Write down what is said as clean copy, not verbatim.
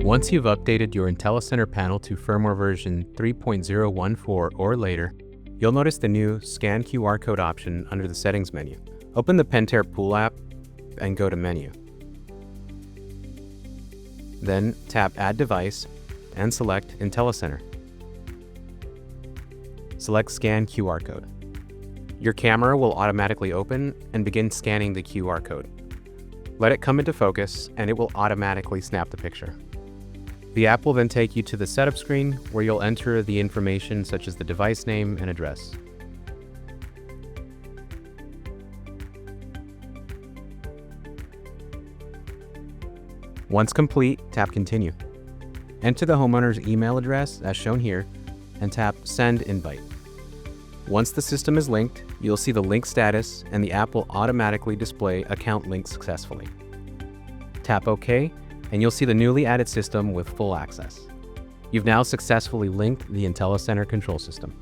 Once you've updated your IntelliCenter panel to firmware version 3.014 or later, you'll notice the new Scan QR Code option under the Settings menu. Open the Pentair Pool app and go to Menu. Then tap Add Device and select IntelliCenter. Select Scan QR Code. Your camera will automatically open and begin scanning the QR code. Let it come into focus and it will automatically snap the picture. The app will then take you to the setup screen where you'll enter the information such as the device name and address. Once complete, tap Continue. Enter the homeowner's email address as shown here and tap Send Invite. Once the system is linked, you'll see the link status and the app will automatically display account linked successfully. Tap OK and you'll see the newly added system with full access. You've now successfully linked the IntelliCenter Control System.